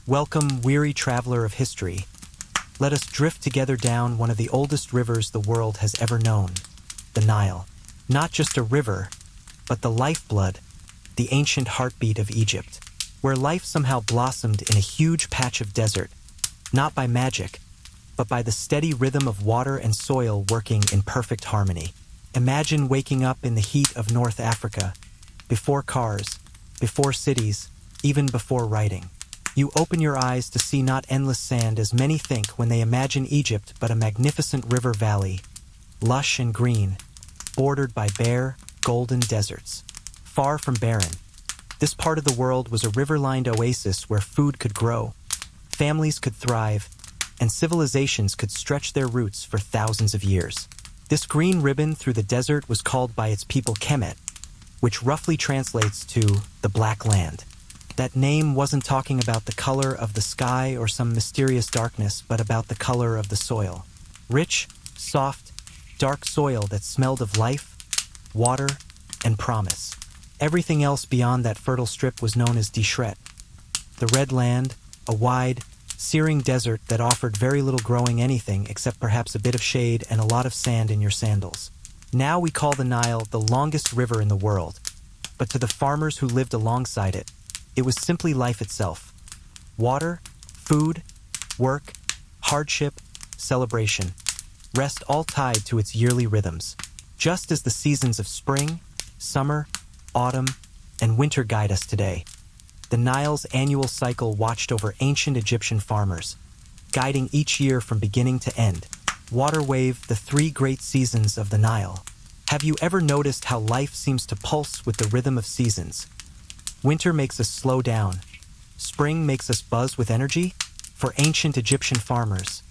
Welcome, weary traveler of history. Let us drift together down one of the oldest rivers the world has ever known, the Nile. Not just a river, but the lifeblood, the ancient heartbeat of Egypt, where life somehow blossomed in a huge patch of desert, not by magic, but by the steady rhythm of water and soil working in perfect harmony. Imagine waking up in the heat of North Africa, before cars, before cities, even before writing. You open your eyes to see not endless sand as many think when they imagine Egypt, but a magnificent river valley, lush and green, bordered by bare, golden deserts. Far from barren, this part of the world was a river-lined oasis where food could grow, families could thrive, and civilizations could stretch their roots for thousands of years. This green ribbon through the desert was called by its people Kemet, which roughly translates to the Black Land. That name wasn't talking about the color of the sky or some mysterious darkness, but about the color of the soil. Rich, soft, dark soil that smelled of life, water, and promise. Everything else beyond that fertile strip was known as Deshret. The Red Land, a wide, searing desert that offered very little growing anything except perhaps a bit of shade and a lot of sand in your sandals. Now we call the Nile the longest river in the world, but to the farmers who lived alongside it, it was simply life itself. Water, food, work, hardship, celebration, rest all tied to its yearly rhythms. Just as the seasons of spring, summer, autumn, and winter guide us today, the Nile's annual cycle watched over ancient Egyptian farmers, guiding each year from beginning to end. Water wave, the three great seasons of the Nile. Have you ever noticed how life seems to pulse with the rhythm of seasons? Winter makes us slow down. Spring makes us buzz with energy. For ancient Egyptian farmers,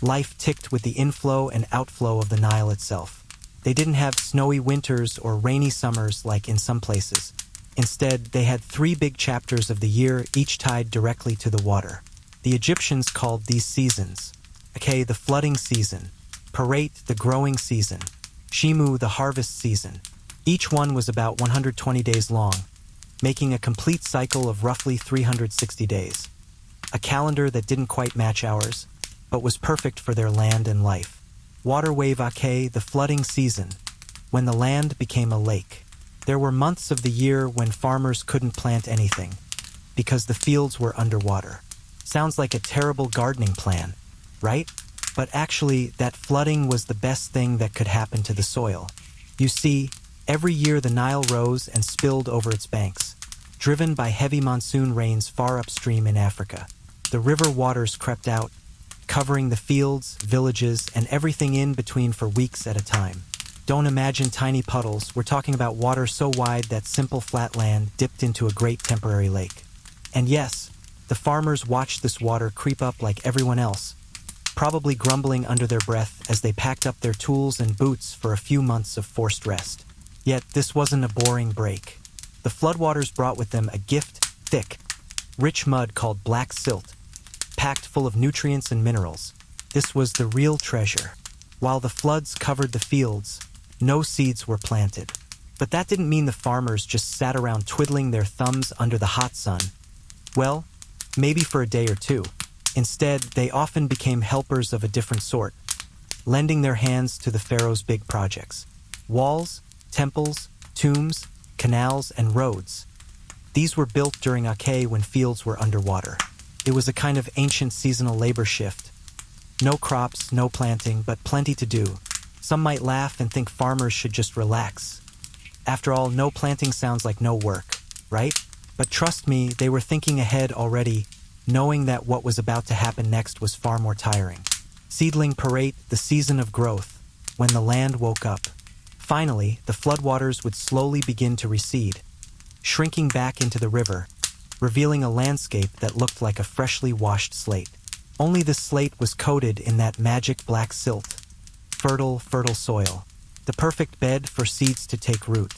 life ticked with the inflow and outflow of the Nile itself. They didn't have snowy winters or rainy summers like in some places. Instead, they had three big chapters of the year, each tied directly to the water. The Egyptians called these seasons, the flooding season, Paret, the growing season, Shimu, the harvest season. Each one was about 120 days long, making a complete cycle of roughly 360 days. A calendar that didn't quite match ours, but was perfect for their land and life. Water wave Ake, the flooding season, when the land became a lake. There were months of the year when farmers couldn't plant anything, because the fields were underwater. Sounds like a terrible gardening plan, right? But actually, that flooding was the best thing that could happen to the soil. You see, every year the Nile rose and spilled over its banks, driven by heavy monsoon rains far upstream in Africa. The river waters crept out, covering the fields, villages, and everything in between for weeks at a time. Don't imagine tiny puddles, we're talking about water so wide that simple flat land dipped into a great temporary lake. And yes, the farmers watched this water creep up like everyone else, probably grumbling under their breath as they packed up their tools and boots for a few months of forced rest. Yet this wasn't a boring break. The floodwaters brought with them a gift, thick, rich mud called black silt, packed full of nutrients and minerals. This was the real treasure. While the floods covered the fields, no seeds were planted. But that didn't mean the farmers just sat around twiddling their thumbs under the hot sun. Well, maybe for a day or two. Instead, they often became helpers of a different sort, lending their hands to the pharaoh's big projects. Walls, temples, tombs, canals, and roads. These were built during Ake when fields were underwater. It was a kind of ancient seasonal labor shift. No crops, no planting, but plenty to do. Some might laugh and think farmers should just relax. After all, no planting sounds like no work, right? But trust me, they were thinking ahead already, knowing that what was about to happen next was far more tiring. Seedling Paret, the season of growth, when the land woke up. Finally, the floodwaters would slowly begin to recede, shrinking back into the river, revealing a landscape that looked like a freshly washed slate. Only the slate was coated in that magic black silt. Fertile, fertile soil. The perfect bed for seeds to take root.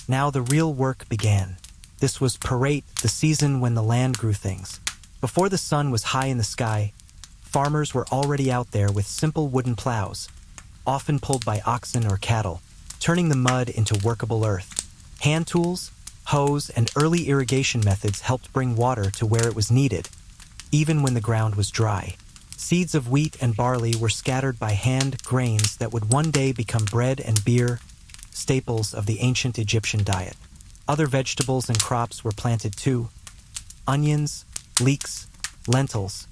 Now the real work began. This was Paret, the season when the land grew things. Before the sun was high in the sky, farmers were already out there with simple wooden plows, often pulled by oxen or cattle, turning the mud into workable earth. Hand tools, hose, and early irrigation methods helped bring water to where it was needed, even when the ground was dry. Seeds of wheat and barley were scattered by hand, grains that would one day become bread and beer, staples of the ancient Egyptian diet. Other vegetables and crops were planted too: onions, leeks, lentils,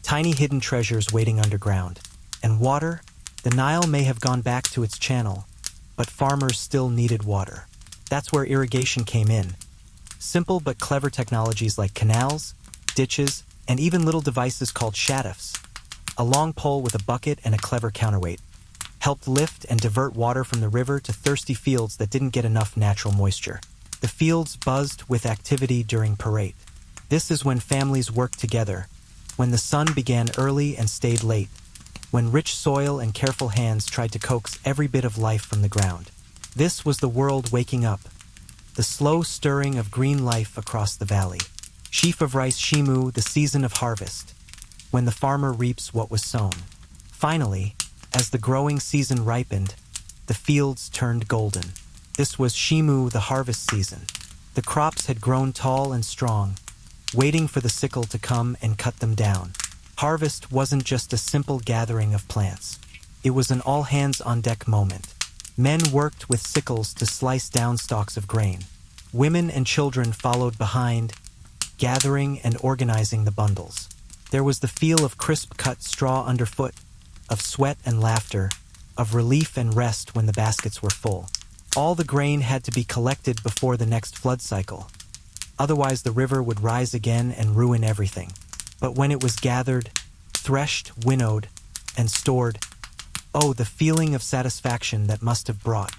tiny hidden treasures waiting underground. And water? The Nile may have gone back to its channel, but farmers still needed water. That's where irrigation came in. Simple but clever technologies like canals, ditches, and even little devices called shadufs, a long pole with a bucket and a clever counterweight, helped lift and divert water from the river to thirsty fields that didn't get enough natural moisture. The fields buzzed with activity during parade. This is when families worked together, when the sun began early and stayed late, when rich soil and careful hands tried to coax every bit of life from the ground. This was the world waking up, the slow stirring of green life across the valley. Sheaf of rice Shimu, the season of harvest, when the farmer reaps what was sown. Finally, as the growing season ripened, the fields turned golden. This was Shimu, the harvest season. The crops had grown tall and strong, waiting for the sickle to come and cut them down. Harvest wasn't just a simple gathering of plants. It was an all-hands-on-deck moment. Men worked with sickles to slice down stalks of grain. Women and children followed behind, gathering and organizing the bundles. There was the feel of crisp-cut straw underfoot, of sweat and laughter, of relief and rest when the baskets were full. All the grain had to be collected before the next flood cycle. Otherwise, the river would rise again and ruin everything. But when it was gathered, threshed, winnowed, and stored, oh, the feeling of satisfaction that must have brought.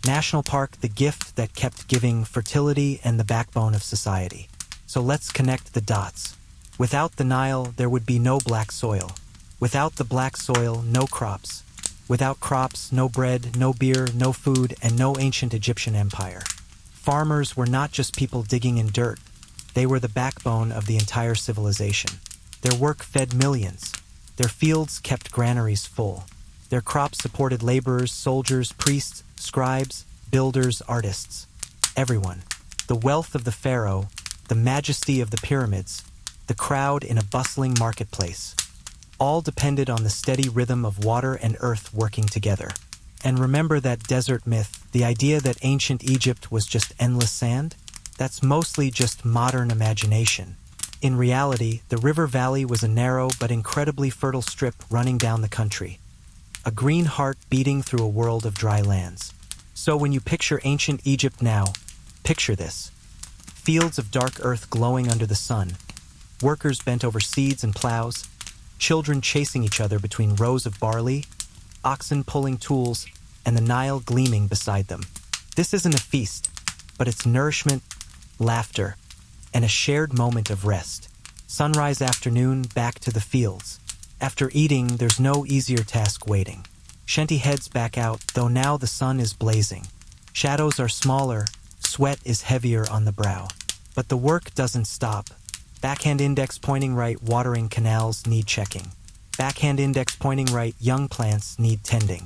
National Park, the gift that kept giving, fertility and the backbone of society. So let's connect the dots. Without the Nile, there would be no black soil. Without the black soil, no crops. Without crops, no bread, no beer, no food, and no ancient Egyptian empire. Farmers were not just people digging in dirt. They were the backbone of the entire civilization. Their work fed millions. Their fields kept granaries full. Their crops supported laborers, soldiers, priests, scribes, builders, artists. Everyone. The wealth of the pharaoh, the majesty of the pyramids, the crowd in a bustling marketplace. All depended on the steady rhythm of water and earth working together. And remember that desert myth, the idea that ancient Egypt was just endless sand? That's mostly just modern imagination. In reality, the river valley was a narrow but incredibly fertile strip running down the country. A green heart beating through a world of dry lands. So when you picture ancient Egypt now, picture this. Fields of dark earth glowing under the sun, workers bent over seeds and plows, children chasing each other between rows of barley, oxen pulling tools, and the Nile gleaming beside them. This isn't a feast, but it's nourishment, laughter, and a shared moment of rest. Sunrise afternoon, back to the fields. After eating, there's no easier task waiting. Shenty heads back out, though now the sun is blazing. Shadows are smaller, sweat is heavier on the brow. But the work doesn't stop. Backhand index pointing right, watering canals need checking. Backhand index pointing right, young plants need tending.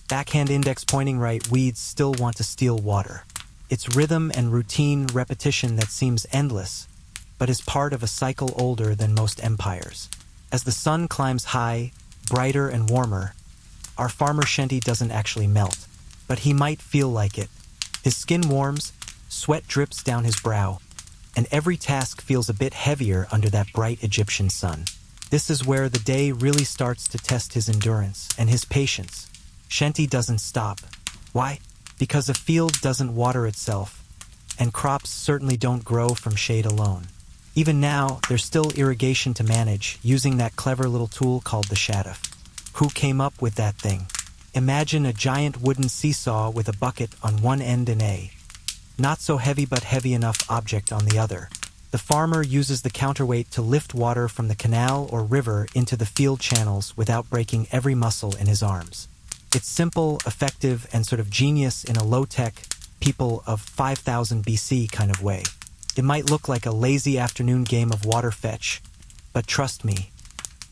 Backhand index pointing right, weeds still want to steal water. It's rhythm and routine repetition that seems endless, but is part of a cycle older than most empires. As the sun climbs high, brighter and warmer, our farmer Shenty doesn't actually melt, but he might feel like it. His skin warms, sweat drips down his brow, and every task feels a bit heavier under that bright Egyptian sun. This is where the day really starts to test his endurance and his patience. Shenty doesn't stop. Why? Because a field doesn't water itself, and crops certainly don't grow from shade alone. Even now, there's still irrigation to manage, using that clever little tool called the shaduf. Who came up with that thing? Imagine a giant wooden seesaw with a bucket on one end and a not so heavy but heavy enough object on the other. The farmer uses the counterweight to lift water from the canal or river into the field channels without breaking every muscle in his arms. It's simple, effective, and sort of genius in a low-tech, people of 5000 BC kind of way. It might look like a lazy afternoon game of water fetch, but trust me,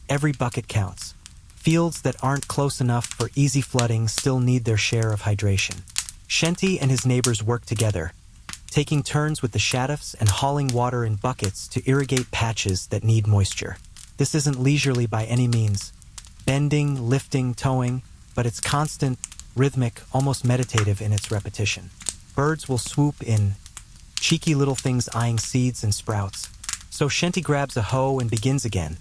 every bucket counts. Fields that aren't close enough for easy flooding still need their share of hydration. Shenty and his neighbors work together, taking turns with the shadufs and hauling water in buckets to irrigate patches that need moisture. This isn't leisurely by any means. Bending, lifting, towing, but it's constant, rhythmic, almost meditative in its repetition. Birds will swoop in, cheeky little things eyeing seeds and sprouts. So Shenty grabs a hoe and begins again,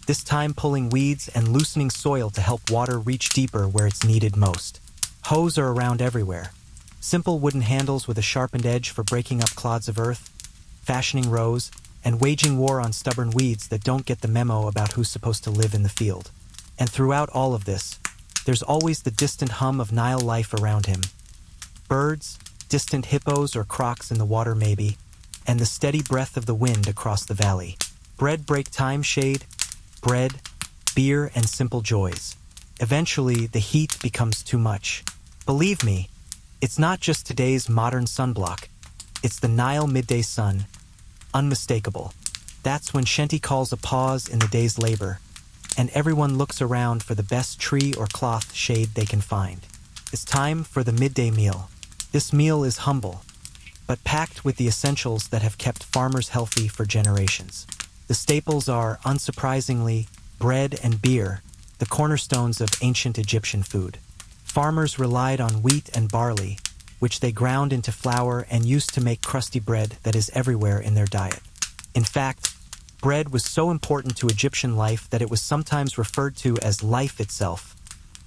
this time pulling weeds and loosening soil to help water reach deeper where it's needed most. Hoes are around everywhere. Simple wooden handles with a sharpened edge for breaking up clods of earth, fashioning rows, and waging war on stubborn weeds that don't get the memo about who's supposed to live in the field. And throughout all of this, there's always the distant hum of Nile life around him. Birds, distant hippos or crocs in the water maybe, and the steady breath of the wind across the valley. Bread break time shade, bread, beer, and simple joys. Eventually, the heat becomes too much. Believe me, it's not just today's modern sunblock. It's the Nile midday sun. Unmistakable. That's when Shenty calls a pause in the day's labor, and everyone looks around for the best tree or cloth shade they can find. It's time for the midday meal. This meal is humble, but packed with the essentials that have kept farmers healthy for generations. The staples are, unsurprisingly, bread and beer, the cornerstones of ancient Egyptian food. Farmers relied on wheat and barley, which they ground into flour and used to make crusty bread that is everywhere in their diet. In fact, bread was so important to Egyptian life that it was sometimes referred to as life itself,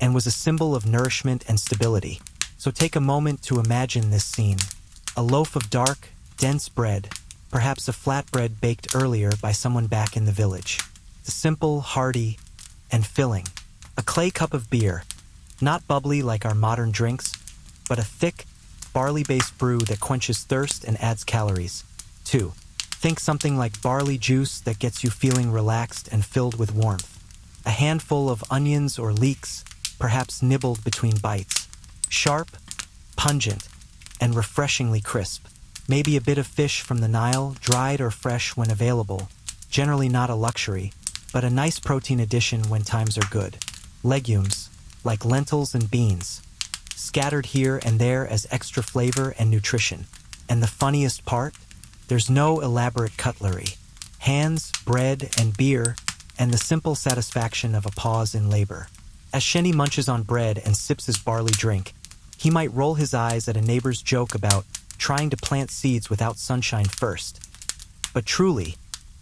and was a symbol of nourishment and stability. So take a moment to imagine this scene. A loaf of dark, dense bread, perhaps a flatbread baked earlier by someone back in the village. The simple, hearty, and filling. A clay cup of beer, not bubbly like our modern drinks, but a thick, barley-based brew that quenches thirst and adds calories. 2. Think something like barley juice that gets you feeling relaxed and filled with warmth. A handful of onions or leeks, perhaps nibbled between bites. Sharp, pungent, and refreshingly crisp. Maybe a bit of fish from the Nile, dried or fresh when available. Generally not a luxury, but a nice protein addition when times are good. Legumes, like lentils and beans, scattered here and there as extra flavor and nutrition. And the funniest part? There's no elaborate cutlery. Hands, bread, and beer, and the simple satisfaction of a pause in labor. As Shenty munches on bread and sips his barley drink, he might roll his eyes at a neighbor's joke about trying to plant seeds without sunshine first. But truly,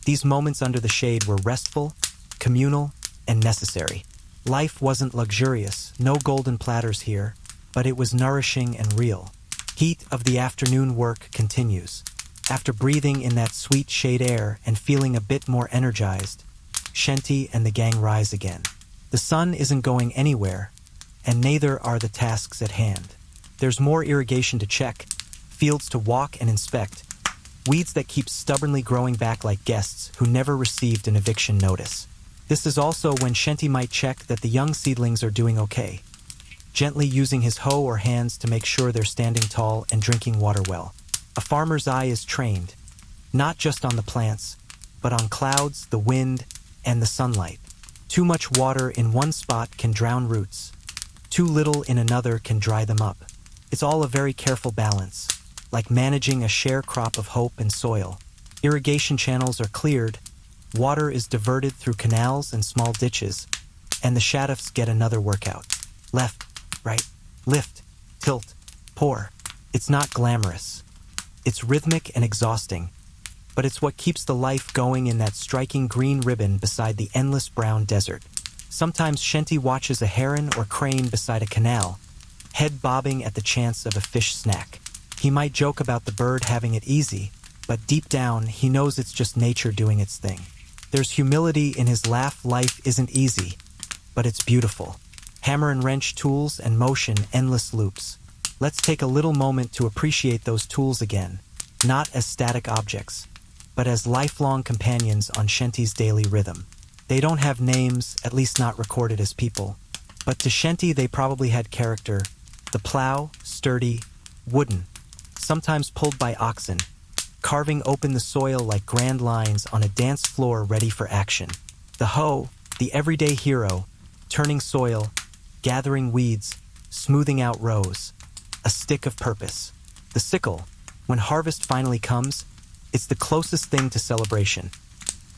these moments under the shade were restful, communal, and necessary. Life wasn't luxurious, no golden platters here, but it was nourishing and real. Heat of the afternoon work continues. After breathing in that sweet shade air and feeling a bit more energized, Shenty and the gang rise again. The sun isn't going anywhere, and neither are the tasks at hand. There's more irrigation to check, fields to walk and inspect, weeds that keep stubbornly growing back like guests who never received an eviction notice. This is also when Shenty might check that the young seedlings are doing okay, gently using his hoe or hands to make sure they're standing tall and drinking water well. A farmer's eye is trained, not just on the plants, but on clouds, the wind, and the sunlight. Too much water in one spot can drown roots. Too little in another can dry them up. It's all a very careful balance, like managing a sharecrop of hope and soil. Irrigation channels are cleared, water is diverted through canals and small ditches, and the shadufs get another workout. Left, right, lift, tilt, pour. It's not glamorous. It's rhythmic and exhausting, but it's what keeps the life going in that striking green ribbon beside the endless brown desert. Sometimes Shenty watches a heron or crane beside a canal, head bobbing at the chance of a fish snack. He might joke about the bird having it easy, but deep down he knows it's just nature doing its thing. There's humility in his laugh. Life isn't easy, but it's beautiful. Hammer and wrench tools and motion, endless loops. Let's take a little moment to appreciate those tools again, not as static objects, but as lifelong companions on Shenty's daily rhythm. They don't have names, at least not recorded as people, but to Shenty they probably had character. The plow, sturdy, wooden, sometimes pulled by oxen, carving open the soil like grand lines on a dance floor ready for action. The hoe, the everyday hero, turning soil, gathering weeds, smoothing out rows. A stick of purpose. The sickle, when harvest finally comes, it's the closest thing to celebration.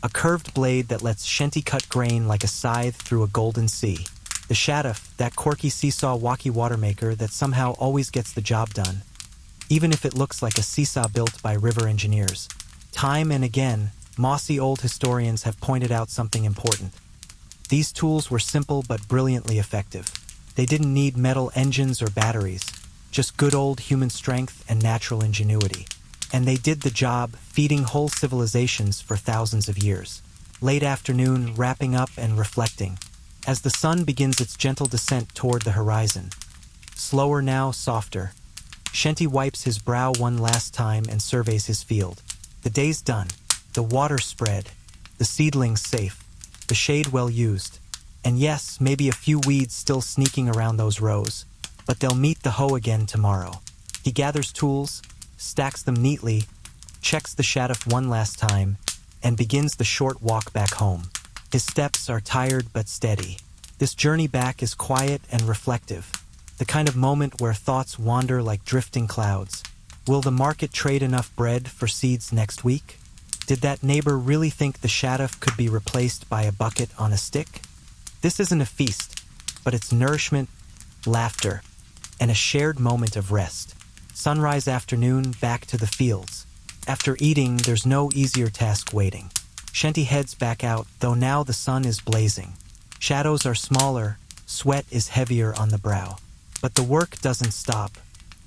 a curved blade that lets Shenty cut grain like a scythe through a golden sea. The Shaduf, that quirky seesaw walkie water maker that somehow always gets the job done, even if it looks like a seesaw built by river engineers. Time and again, mossy old historians have pointed out something important. These tools were simple but brilliantly effective. They didn't need metal engines or batteries, just good old human strength and natural ingenuity. And they did the job, feeding whole civilizations for thousands of years. Late afternoon, wrapping up and reflecting, as the sun begins its gentle descent toward the horizon. Slower now, softer. Shenty wipes his brow one last time and surveys his field. The day's done. The water spread. The seedlings safe. The shade well used. And yes, maybe a few weeds still sneaking around those rows, but they'll meet the hoe again tomorrow. He gathers tools, stacks them neatly, checks the Shaduf one last time, and begins the short walk back home. His steps are tired but steady. This journey back is quiet and reflective, the kind of moment where thoughts wander like drifting clouds. Will the market trade enough bread for seeds next week? Did that neighbor really think the Shaduf could be replaced by a bucket on a stick? This isn't a feast, but it's nourishment, laughter, and a shared moment of rest. Sunrise afternoon, back to the fields. After eating, there's no easier task waiting. Shenty heads back out, though now the sun is blazing. Shadows are smaller, sweat is heavier on the brow. But the work doesn't stop.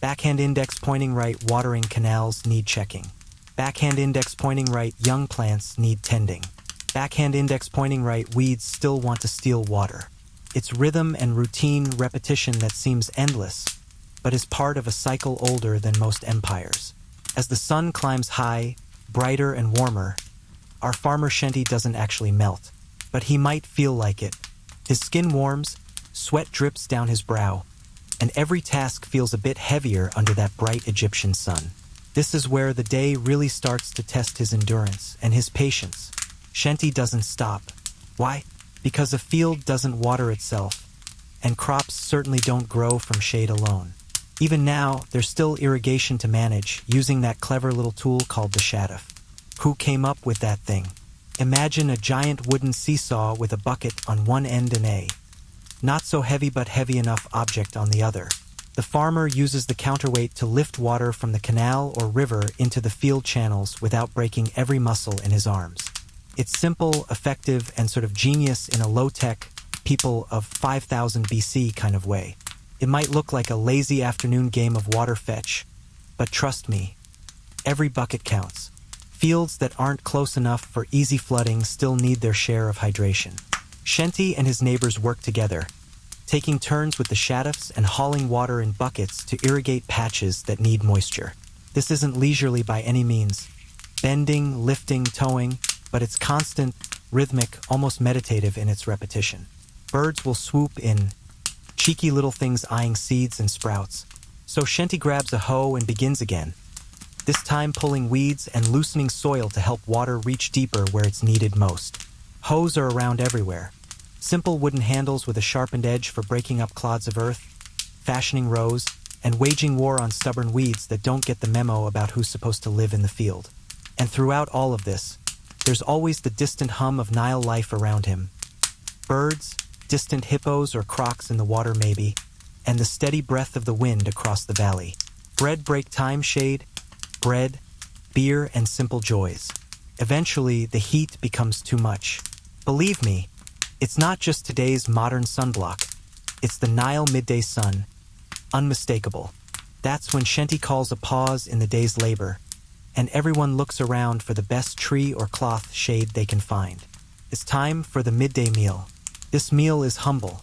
Backhand index pointing right, watering canals need checking. Backhand index pointing right, young plants need tending. Backhand index pointing right, weeds still want to steal water. It's rhythm and routine repetition that seems endless, but is part of a cycle older than most empires. As the sun climbs high, brighter and warmer, our farmer Shenty doesn't actually melt, but he might feel like it. His skin warms, sweat drips down his brow, and every task feels a bit heavier under that bright Egyptian sun. This is where the day really starts to test his endurance and his patience. Shenty doesn't stop. Why? Because a field doesn't water itself, and crops certainly don't grow from shade alone. Even now, there's still irrigation to manage, using that clever little tool called the Shaduf. Who came up with that thing? Imagine a giant wooden seesaw with a bucket on one end and a not so heavy but heavy enough object on the other. The farmer uses the counterweight to lift water from the canal or river into the field channels without breaking every muscle in his arms. It's simple, effective, and sort of genius in a low-tech, people of 5000 BC kind of way. It might look like a lazy afternoon game of water fetch, but trust me, every bucket counts. Fields that aren't close enough for easy flooding still need their share of hydration. Shenty and his neighbors work together, taking turns with the Shadufs and hauling water in buckets to irrigate patches that need moisture. This isn't leisurely by any means. Bending, lifting, towing, but it's constant, rhythmic, almost meditative in its repetition. Birds will swoop in, cheeky little things eyeing seeds and sprouts. So Shenty grabs a hoe and begins again, this time pulling weeds and loosening soil to help water reach deeper where it's needed most. Hoes are around everywhere. Simple wooden handles with a sharpened edge for breaking up clods of earth, fashioning rows, and waging war on stubborn weeds that don't get the memo about who's supposed to live in the field. And throughout all of this, there's always the distant hum of Nile life around him. Birds, distant hippos or crocs in the water maybe, and the steady breath of the wind across the valley. Bread break time shade, bread, beer, and simple joys. Eventually, the heat becomes too much. Believe me, it's not just today's modern sunblock. It's the Nile midday sun. Unmistakable. That's when Shenty calls a pause in the day's labor, and everyone looks around for the best tree or cloth shade they can find. It's time for the midday meal. This meal is humble,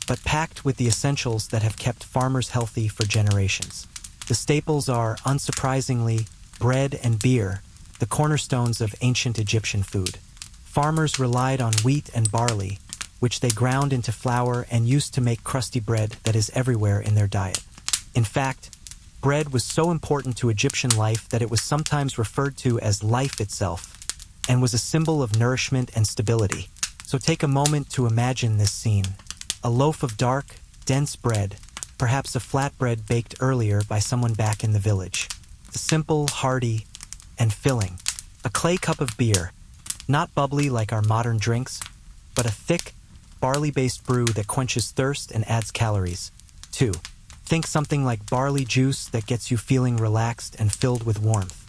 but packed with the essentials that have kept farmers healthy for generations. The staples are, unsurprisingly, bread and beer, the cornerstones of ancient Egyptian food. Farmers relied on wheat and barley, which they ground into flour and used to make crusty bread that is everywhere in their diet. In fact, bread was so important to Egyptian life that it was sometimes referred to as life itself, and was a symbol of nourishment and stability. So take a moment to imagine this scene. A loaf of dark, dense bread, perhaps a flatbread baked earlier by someone back in the village. Simple, hearty, and filling. A clay cup of beer, Not bubbly like our modern drinks, but a thick, barley-based brew that quenches thirst and adds calories. 2. Think something like barley juice that gets you feeling relaxed and filled with warmth.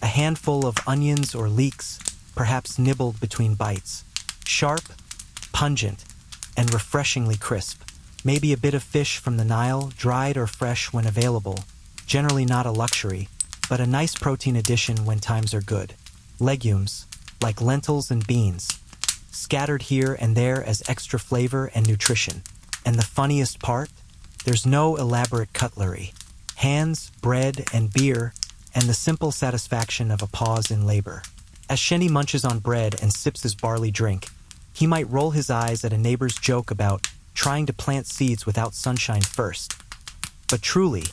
A handful of onions or leeks, perhaps nibbled between bites. Sharp, pungent, and refreshingly crisp. Maybe a bit of fish from the Nile, dried or fresh when available. Generally not a luxury, but a nice protein addition when times are good. Legumes, like lentils and beans, scattered here and there as extra flavor and nutrition. And the funniest part? There's no elaborate cutlery. Hands, bread, and beer, and the simple satisfaction of a pause in labor. As Shenty munches on bread and sips his barley drink, he might roll his eyes at a neighbor's joke about trying to plant seeds without sunshine first. But truly,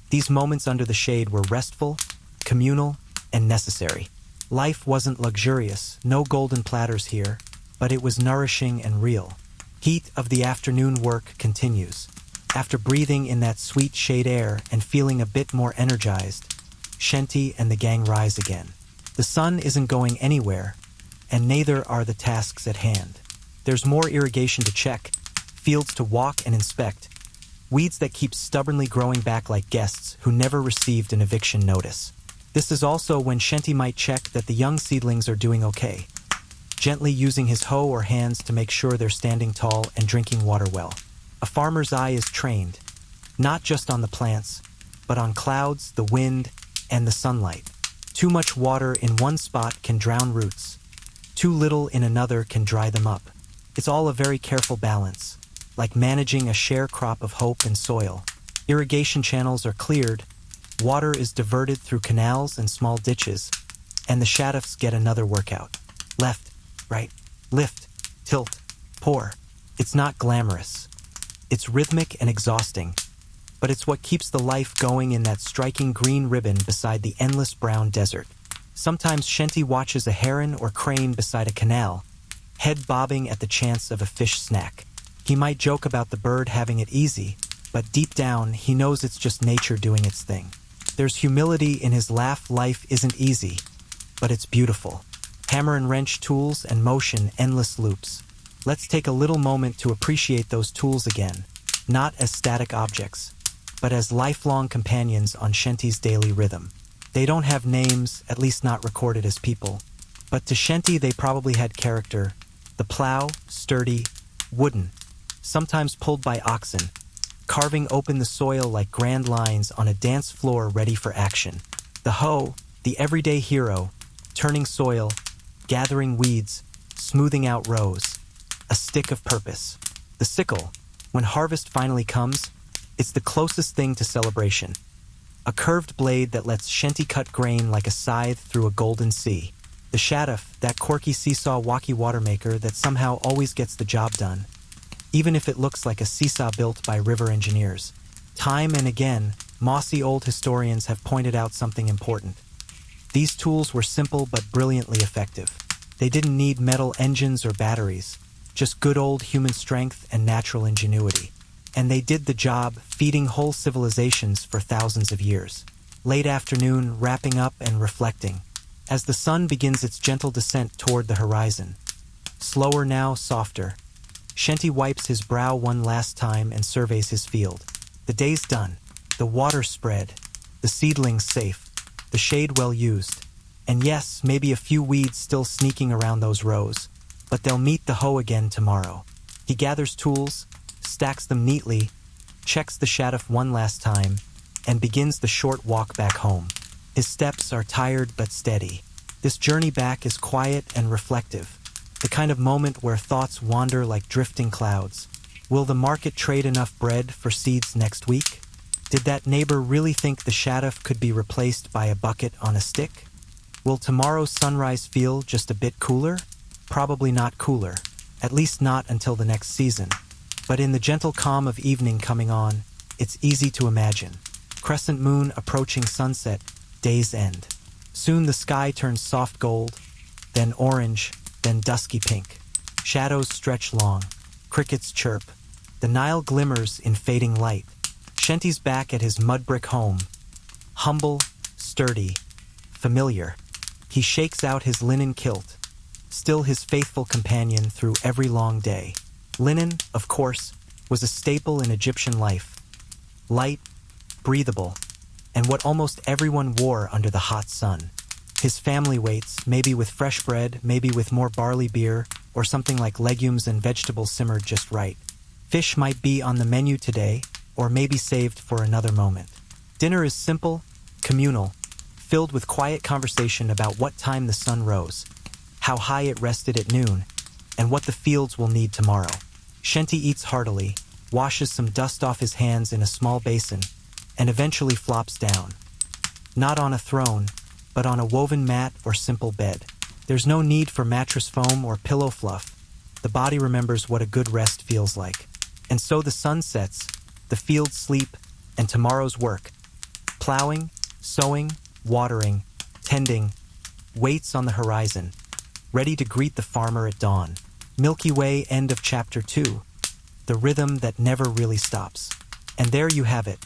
these moments under the shade were restful, communal, and necessary. Life wasn't luxurious, no golden platters here, but it was nourishing and real. Heat of the afternoon work continues. After breathing in that sweet shade air and feeling a bit more energized, Shenty and the gang rise again. The sun isn't going anywhere, and neither are the tasks at hand. There's more irrigation to check, fields to walk and inspect, weeds that keep stubbornly growing back like guests who never received an eviction notice. This is also when Shenty might check that the young seedlings are doing okay, gently using his hoe or hands to make sure they're standing tall and drinking water well. A farmer's eye is trained, not just on the plants, but on clouds, the wind, and the sunlight. Too much water in one spot can drown roots. Too little in another can dry them up. It's all a very careful balance, like managing a sharecrop of hope and soil. Irrigation channels are cleared, water is diverted through canals and small ditches, and the Shadufs get another workout. Left, right, lift, tilt, pour. It's not glamorous. It's rhythmic and exhausting, but it's what keeps the life going in that striking green ribbon beside the endless brown desert. Sometimes Shenty watches a heron or crane beside a canal, head bobbing at the chance of a fish snack. He might joke about the bird having it easy, but deep down he knows it's just nature doing its thing. There's humility in his laugh. Life isn't easy, but it's beautiful. Hammer and wrench tools and motion, endless loops. Let's take a little moment to appreciate those tools again, not as static objects, but as lifelong companions on Shenty's daily rhythm. They don't have names, at least not recorded as people, but to Shenty they probably had character. The plow, sturdy, wooden, sometimes pulled by oxen, carving open the soil like grand lines on a dance floor ready for action. The hoe, the everyday hero, turning soil, gathering weeds, smoothing out rows. A stick of purpose. The sickle, when harvest finally comes, it's the closest thing to celebration. A curved blade that lets Shenty cut grain like a scythe through a golden sea. The Shaduf, that quirky seesaw walkie water maker that somehow always gets the job done, even if it looks like a seesaw built by river engineers. Time and again, mossy old historians have pointed out something important. These tools were simple but brilliantly effective. They didn't need metal engines or batteries, just good old human strength and natural ingenuity. And they did the job, feeding whole civilizations for thousands of years. Late afternoon, wrapping up and reflecting, as the sun begins its gentle descent toward the horizon. Slower now, softer. Shenty wipes his brow one last time and surveys his field. The day's done, the water spread, the seedlings safe, the shade well used. And yes, maybe a few weeds still sneaking around those rows, but they'll meet the hoe again tomorrow. He gathers tools, stacks them neatly, checks the Shaduf one last time, and begins the short walk back home. His steps are tired but steady. This journey back is quiet and reflective, the kind of moment where thoughts wander like drifting clouds. Will the market trade enough bread for seeds next week? Did that neighbor really think the Shaduf could be replaced by a bucket on a stick? Will tomorrow's sunrise feel just a bit cooler? Probably not cooler, at least not until the next season. But in the gentle calm of evening coming on, it's easy to imagine. Crescent moon approaching sunset, day's end. Soon the sky turns soft gold, then orange, then dusky pink. Shadows stretch long, crickets chirp. The Nile glimmers in fading light. Shenty's back at his mud brick home. Humble, sturdy, familiar. He shakes out his linen kilt, still his faithful companion through every long day. Linen, of course, was a staple in Egyptian life. Light, breathable, and what almost everyone wore under the hot sun. His family waits, maybe with fresh bread, maybe with more barley beer, or something like legumes and vegetables simmered just right. Fish might be on the menu today, or maybe saved for another moment. Dinner is simple, communal, filled with quiet conversation about what time the sun rose, how high it rested at noon, and what the fields will need tomorrow. Shenty eats heartily, washes some dust off his hands in a small basin, and eventually flops down. Not on a throne, but on a woven mat or simple bed. There's no need for mattress foam or pillow fluff. The body remembers what a good rest feels like. And so the sun sets, the fields sleep, and tomorrow's work. Plowing, sowing, watering, tending, waits on the horizon, ready to greet the farmer at dawn. Milky Way, end of chapter 2. The rhythm that never really stops. And there you have it.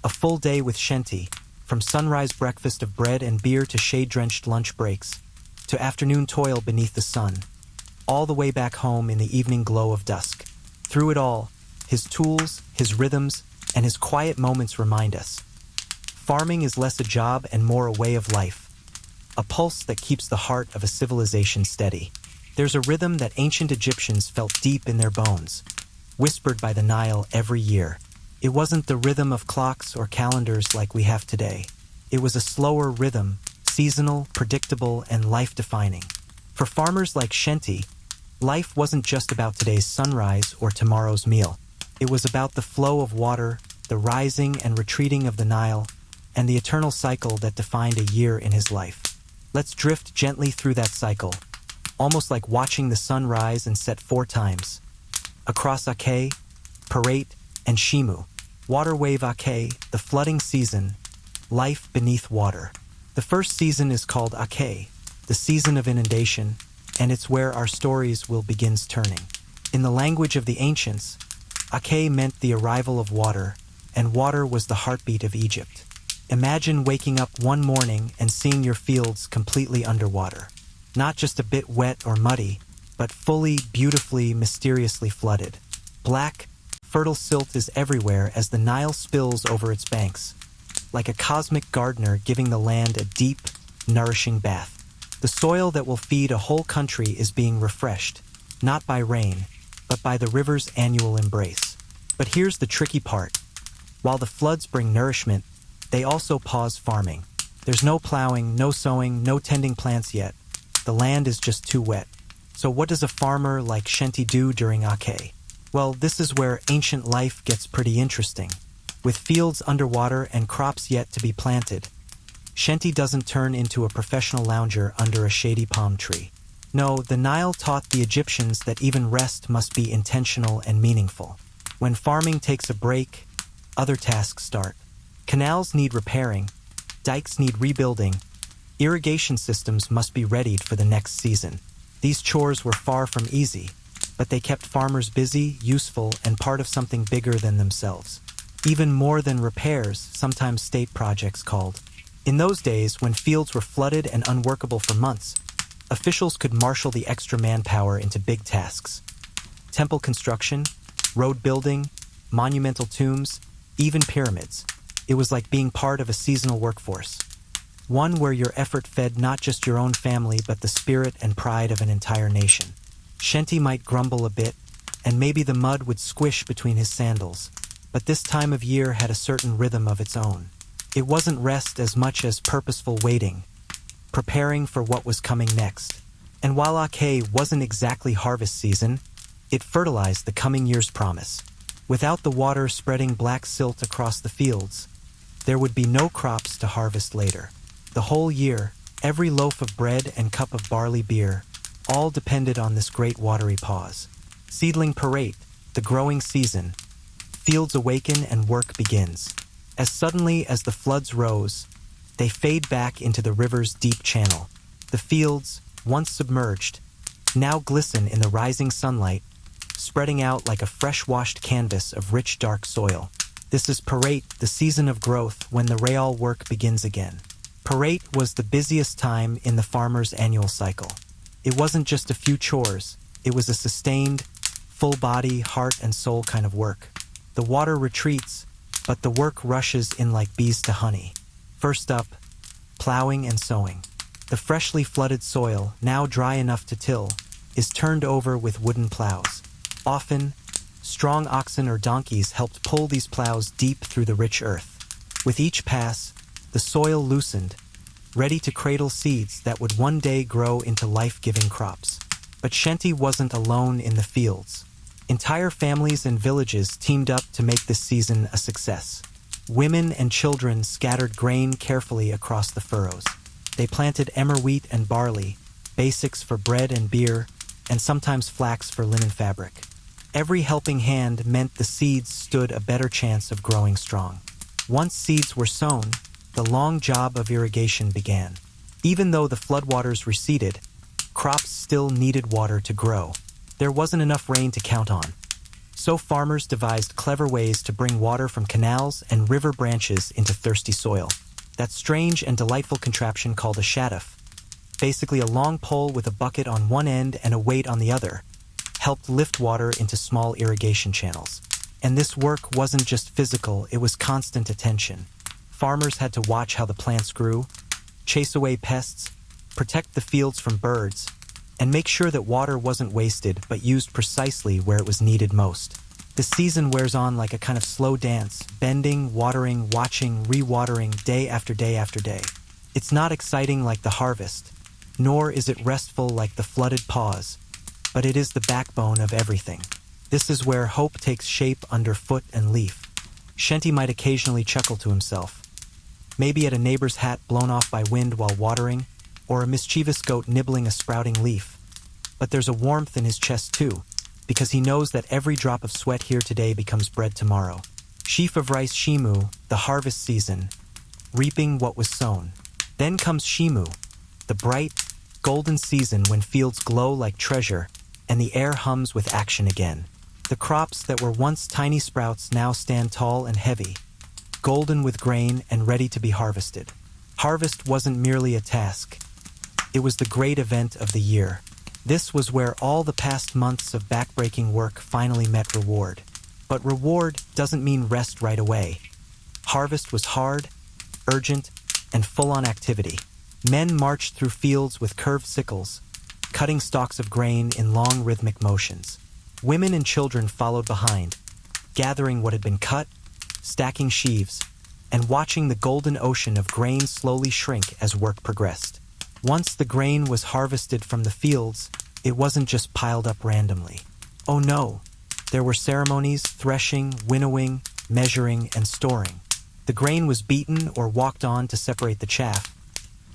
A full day with Shenty, from sunrise breakfast of bread and beer to shade-drenched lunch breaks, to afternoon toil beneath the sun, all the way back home in the evening glow of dusk. Through it all, his tools, his rhythms, and his quiet moments remind us. Farming is less a job and more a way of life, a pulse that keeps the heart of a civilization steady. There's a rhythm that ancient Egyptians felt deep in their bones, whispered by the Nile every year. It wasn't the rhythm of clocks or calendars like we have today. It was a slower rhythm, seasonal, predictable, and life-defining. For farmers like Shenty, life wasn't just about today's sunrise or tomorrow's meal. It was about the flow of water, the rising and retreating of the Nile, and the eternal cycle that defined a year in his life. Let's drift gently through that cycle, almost like watching the sun rise and set 4 times. Across Ake, Parait, and Shimu. Water wave Ake, the flooding season, life beneath water. The first season is called Ake, the season of inundation, and it's where our stories will begin turning. In the language of the ancients, Ake meant the arrival of water, and water was the heartbeat of Egypt. Imagine waking up one morning and seeing your fields completely underwater. Not just a bit wet or muddy, but fully, beautifully, mysteriously flooded. Black, fertile silt is everywhere as the Nile spills over its banks, like a cosmic gardener giving the land a deep, nourishing bath. The soil that will feed a whole country is being refreshed, not by rain, but by the river's annual embrace. But here's the tricky part. While the floods bring nourishment, they also pause farming. There's no plowing, no sowing, no tending plants yet. The land is just too wet. So what does a farmer like Shenty do during Ake? Well, this is where ancient life gets pretty interesting. With fields underwater and crops yet to be planted, Shenty doesn't turn into a professional lounger under a shady palm tree. No, the Nile taught the Egyptians that even rest must be intentional and meaningful. When farming takes a break, other tasks start. Canals need repairing, dikes need rebuilding, irrigation systems must be readied for the next season. These chores were far from easy, but they kept farmers busy, useful, and part of something bigger than themselves. Even more than repairs, sometimes state projects called. In those days, when fields were flooded and unworkable for months, officials could marshal the extra manpower into big tasks. Temple construction, road building, monumental tombs, even pyramids. It was like being part of a seasonal workforce. One where your effort fed not just your own family but the spirit and pride of an entire nation. Shenty might grumble a bit, and maybe the mud would squish between his sandals, but this time of year had a certain rhythm of its own. It wasn't rest as much as purposeful waiting, preparing for what was coming next. And while Ake wasn't exactly harvest season, it fertilized the coming year's promise. Without the water spreading black silt across the fields, there would be no crops to harvest later. The whole year, every loaf of bread and cup of barley beer, all depended on this great watery pause. Seedling Parait, the growing season, fields awaken and work begins. As suddenly as the floods rose, they fade back into the river's deep channel. The fields, once submerged, now glisten in the rising sunlight, spreading out like a fresh-washed canvas of rich dark soil. This is Parait, the season of growth, when the real work begins again. Parait was the busiest time in the farmer's annual cycle. It wasn't just a few chores, it was a sustained, full body, heart and soul kind of work. The water retreats, but the work rushes in like bees to honey. First up, plowing and sowing. The freshly flooded soil, now dry enough to till, is turned over with wooden plows. Often, strong oxen or donkeys helped pull these plows deep through the rich earth. With each pass, the soil loosened, ready to cradle seeds that would one day grow into life-giving crops. But Shenty wasn't alone in the fields. Entire families and villages teamed up to make this season a success. Women and children scattered grain carefully across the furrows. They planted emmer wheat and barley, basics for bread and beer, and sometimes flax for linen fabric. Every helping hand meant the seeds stood a better chance of growing strong. Once seeds were sown, the long job of irrigation began. Even though the floodwaters receded, crops still needed water to grow. There wasn't enough rain to count on. So farmers devised clever ways to bring water from canals and river branches into thirsty soil. That strange and delightful contraption called a shaduf, basically a long pole with a bucket on one end and a weight on the other, helped lift water into small irrigation channels. And this work wasn't just physical, it was constant attention. Farmers had to watch how the plants grew, chase away pests, protect the fields from birds, and make sure that water wasn't wasted but used precisely where it was needed most. The season wears on like a kind of slow dance, bending, watering, watching, re-watering day after day after day. It's not exciting like the harvest, nor is it restful like the flooded pause, but it is the backbone of everything. This is where hope takes shape under foot and leaf. Shenty might occasionally chuckle to himself, maybe at a neighbor's hat blown off by wind while watering, or a mischievous goat nibbling a sprouting leaf. But there's a warmth in his chest too, because he knows that every drop of sweat here today becomes bread tomorrow. Sheaf of rice Shimu, the harvest season, reaping what was sown. Then comes Shimu, the bright, golden season when fields glow like treasure and the air hums with action again. The crops that were once tiny sprouts now stand tall and heavy, golden with grain and ready to be harvested. Harvest wasn't merely a task. It was the great event of the year. This was where all the past months of backbreaking work finally met reward. But reward doesn't mean rest right away. Harvest was hard, urgent, and full-on activity. Men marched through fields with curved sickles, cutting stalks of grain in long rhythmic motions. Women and children followed behind, gathering what had been cut, stacking sheaves, and watching the golden ocean of grain slowly shrink as work progressed. Once the grain was harvested from the fields, it wasn't just piled up randomly. Oh no, there were ceremonies, threshing, winnowing, measuring, and storing. The grain was beaten or walked on to separate the chaff,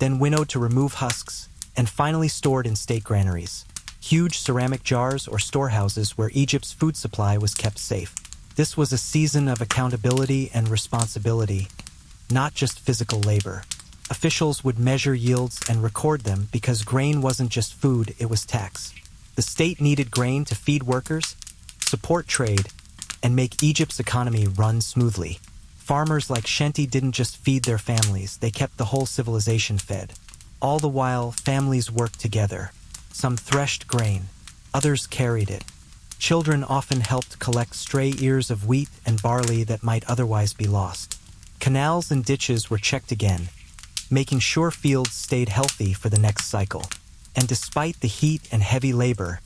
then winnowed to remove husks, and finally stored in state granaries, huge ceramic jars or storehouses where Egypt's food supply was kept safe. This was a season of accountability and responsibility, not just physical labor. Officials would measure yields and record them because grain wasn't just food, it was tax. The state needed grain to feed workers, support trade, and make Egypt's economy run smoothly. Farmers like Shenty didn't just feed their families, they kept the whole civilization fed. All the while, families worked together. Some threshed grain, others carried it. Children often helped collect stray ears of wheat and barley that might otherwise be lost. Canals and ditches were checked again, making sure fields stayed healthy for the next cycle. And despite the heat and heavy labor,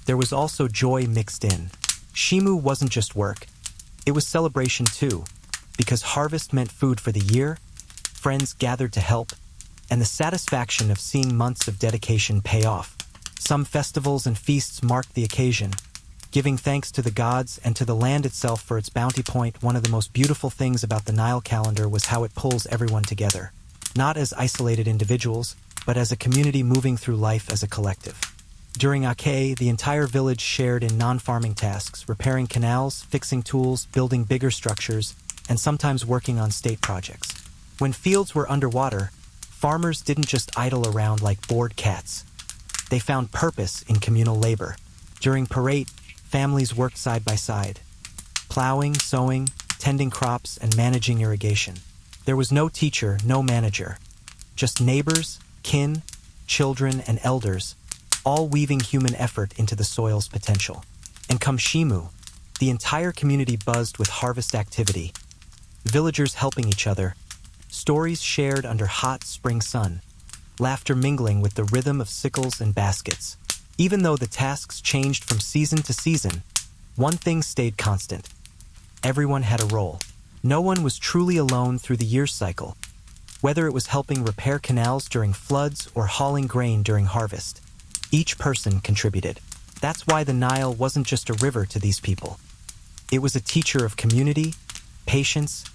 there was also joy mixed in. Shimu wasn't just work, it was celebration too, because harvest meant food for the year, friends gathered to help, and the satisfaction of seeing months of dedication pay off. Some festivals and feasts marked the occasion, giving thanks to the gods and to the land itself for its bounty. One of the most beautiful things about the Nile calendar was how it pulls everyone together. Not as isolated individuals, but as a community moving through life as a collective. During Ake, the entire village shared in non-farming tasks, repairing canals, fixing tools, building bigger structures, and sometimes working on state projects. When fields were underwater, farmers didn't just idle around like bored cats. They found purpose in communal labor. During Parade, families worked side by side, plowing, sowing, tending crops, and managing irrigation. There was no teacher, no manager, just neighbors, kin, children, and elders, all weaving human effort into the soil's potential. And come Shimu, the entire community buzzed with harvest activity, villagers helping each other, stories shared under hot spring sun, laughter mingling with the rhythm of sickles and baskets. Even though the tasks changed from season to season, one thing stayed constant. Everyone had a role. No one was truly alone through the year's cycle, whether it was helping repair canals during floods or hauling grain during harvest. Each person contributed. That's why the Nile wasn't just a river to these people. It was a teacher of community, patience,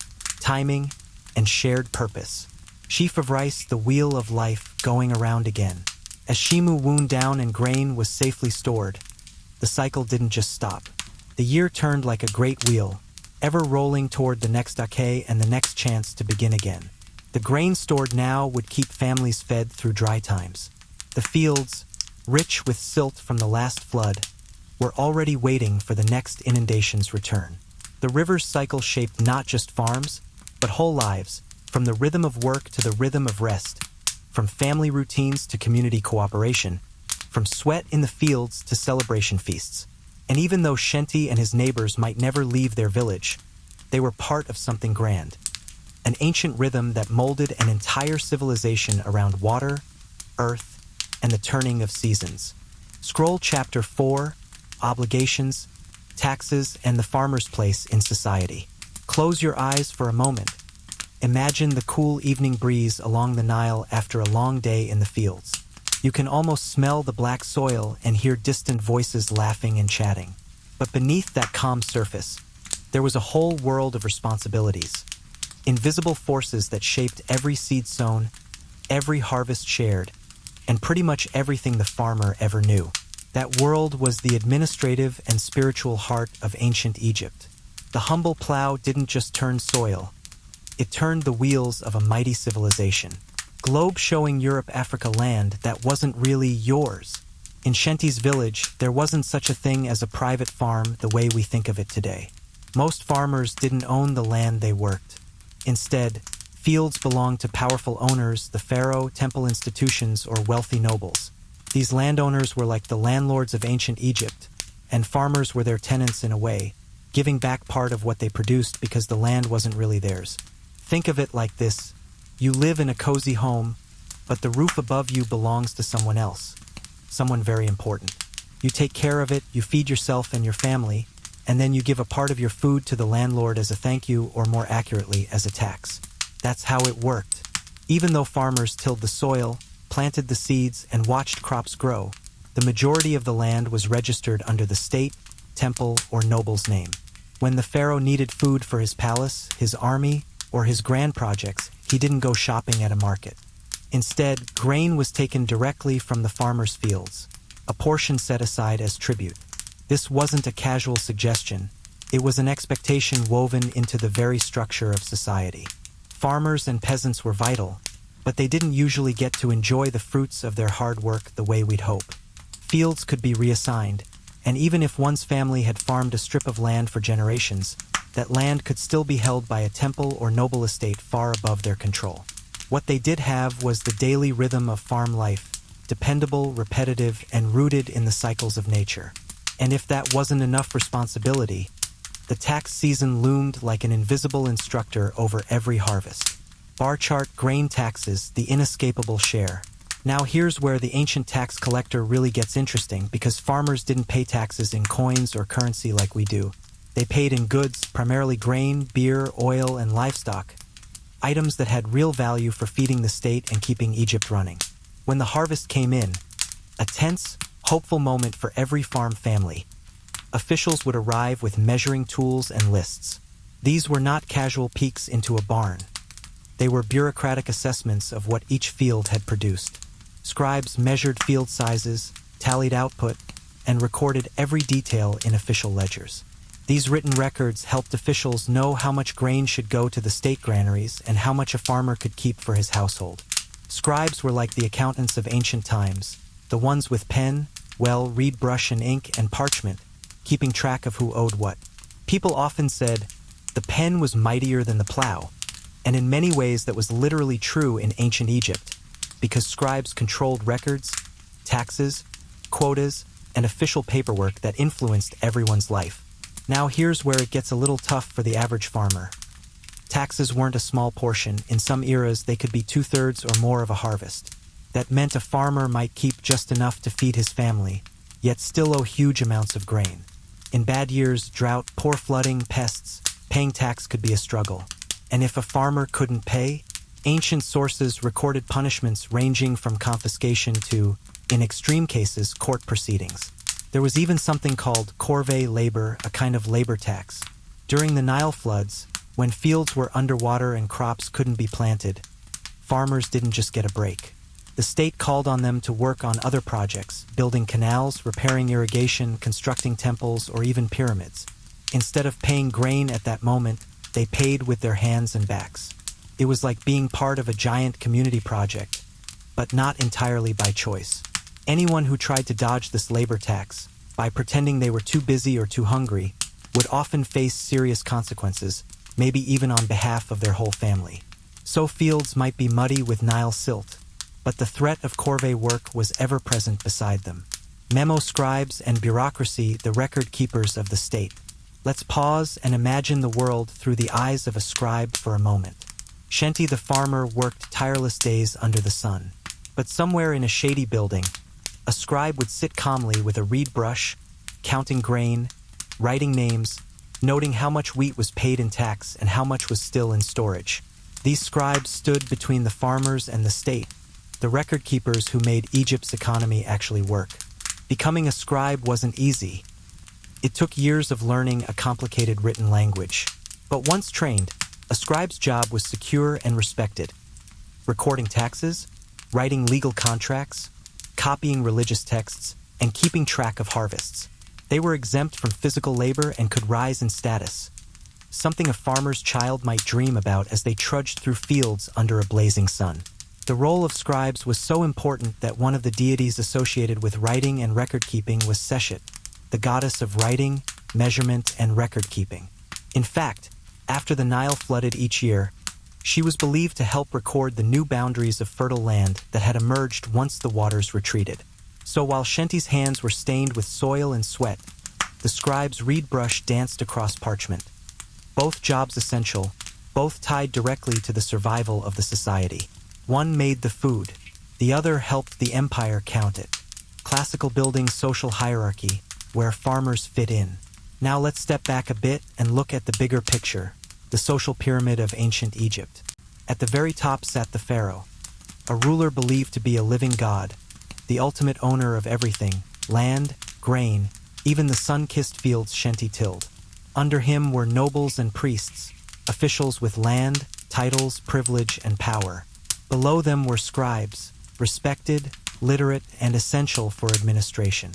timing, and shared purpose. Sheaf of rice, the wheel of life going around again. As Shimu wound down and grain was safely stored, the cycle didn't just stop. The year turned like a great wheel, ever rolling toward the next Ake and the next chance to begin again. The grain stored now would keep families fed through dry times. The fields, rich with silt from the last flood, were already waiting for the next inundation's return. The river's cycle shaped not just farms, but whole lives, from the rhythm of work to the rhythm of rest, from family routines to community cooperation, from sweat in the fields to celebration feasts. And even though Shenti and his neighbors might never leave their village, they were part of something grand, an ancient rhythm that molded an entire civilization around water, earth, and the turning of seasons. Scroll Chapter 4, Obligations, Taxes, and the Farmer's Place in Society. Close your eyes for a moment. Imagine the cool evening breeze along the Nile after a long day in the fields. You can almost smell the black soil and hear distant voices laughing and chatting. But beneath that calm surface, there was a whole world of responsibilities. Invisible forces that shaped every seed sown, every harvest shared, and pretty much everything the farmer ever knew. That world was the administrative and spiritual heart of ancient Egypt. The humble plow didn't just turn soil, it turned the wheels of a mighty civilization. Globe showing Europe Africa land that wasn't really yours. In Shenti's village, there wasn't such a thing as a private farm the way we think of it today. Most farmers didn't own the land they worked. Instead, fields belonged to powerful owners, the pharaoh, temple institutions, or wealthy nobles. These landowners were like the landlords of ancient Egypt, and farmers were their tenants in a way, giving back part of what they produced because the land wasn't really theirs. Think of it like this. You live in a cozy home, but the roof above you belongs to someone else, someone very important. You take care of it, you feed yourself and your family, and then you give a part of your food to the landlord as a thank you, or more accurately, as a tax. That's how it worked. Even though farmers tilled the soil, planted the seeds, and watched crops grow, the majority of the land was registered under the state, temple, or noble's name. When the pharaoh needed food for his palace, his army, or his grand projects, he didn't go shopping at a market. Instead, grain was taken directly from the farmer's fields, a portion set aside as tribute. This wasn't a casual suggestion. It was an expectation woven into the very structure of society. Farmers and peasants were vital, but they didn't usually get to enjoy the fruits of their hard work the way we'd hope. Fields could be reassigned, and even if one's family had farmed a strip of land for generations, that land could still be held by a temple or noble estate far above their control. What they did have was the daily rhythm of farm life, dependable, repetitive, and rooted in the cycles of nature. And if that wasn't enough responsibility, the tax season loomed like an invisible instructor over every harvest. Bar chart, grain taxes, the inescapable share. Now here's where the ancient tax collector really gets interesting, because farmers didn't pay taxes in coins or currency like we do. They paid in goods, primarily grain, beer, oil, and livestock, items that had real value for feeding the state and keeping Egypt running. When the harvest came in, a tense, hopeful moment for every farm family, officials would arrive with measuring tools and lists. These were not casual peeks into a barn. They were bureaucratic assessments of what each field had produced. Scribes measured field sizes, tallied output, and recorded every detail in official ledgers. These written records helped officials know how much grain should go to the state granaries and how much a farmer could keep for his household. Scribes were like the accountants of ancient times, the ones with pen, reed brush and ink, and parchment, keeping track of who owed what. People often said, the pen was mightier than the plow, and in many ways that was literally true in ancient Egypt, because scribes controlled records, taxes, quotas, and official paperwork that influenced everyone's life. Now here's where it gets a little tough for the average farmer. Taxes weren't a small portion. In some eras, they could be 2/3 or more of a harvest. That meant a farmer might keep just enough to feed his family, yet still owe huge amounts of grain. In bad years, drought, poor flooding, pests, paying tax could be a struggle. And if a farmer couldn't pay, ancient sources recorded punishments ranging from confiscation to, in extreme cases, court proceedings. There was even something called corvée labor, a kind of labor tax. During the Nile floods, when fields were underwater and crops couldn't be planted, farmers didn't just get a break. The state called on them to work on other projects, building canals, repairing irrigation, constructing temples, or even pyramids. Instead of paying grain at that moment, they paid with their hands and backs. It was like being part of a giant community project, but not entirely by choice. Anyone who tried to dodge this labor tax, by pretending they were too busy or too hungry, would often face serious consequences, maybe even on behalf of their whole family. So fields might be muddy with Nile silt, but the threat of corvée work was ever present beside them. Memo scribes and bureaucracy, the record keepers of the state. Let's pause and imagine the world through the eyes of a scribe for a moment. Shenty the farmer worked tireless days under the sun. But somewhere in a shady building, a scribe would sit calmly with a reed brush, counting grain, writing names, noting how much wheat was paid in tax and how much was still in storage. These scribes stood between the farmers and the state, the record keepers who made Egypt's economy actually work. Becoming a scribe wasn't easy. It took years of learning a complicated written language. But once trained, a scribe's job was secure and respected. Recording taxes, writing legal contracts, copying religious texts, and keeping track of harvests. They were exempt from physical labor and could rise in status, something a farmer's child might dream about as they trudged through fields under a blazing sun. The role of scribes was so important that one of the deities associated with writing and record-keeping was Seshet, the goddess of writing, measurement, and record-keeping. In fact, after the Nile flooded each year, she was believed to help record the new boundaries of fertile land that had emerged once the waters retreated. So while Shenty's hands were stained with soil and sweat, the scribe's reed brush danced across parchment. Both jobs essential, both tied directly to the survival of the society. One made the food, the other helped the empire count it. Classical building social hierarchy, where farmers fit in. Now let's step back a bit and look at the bigger picture, the social pyramid of ancient Egypt. At the very top sat the pharaoh, a ruler believed to be a living god, the ultimate owner of everything, land, grain, even the sun-kissed fields Shenty tilled. Under him were nobles and priests, officials with land, titles, privilege, and power. Below them were scribes, respected, literate, and essential for administration.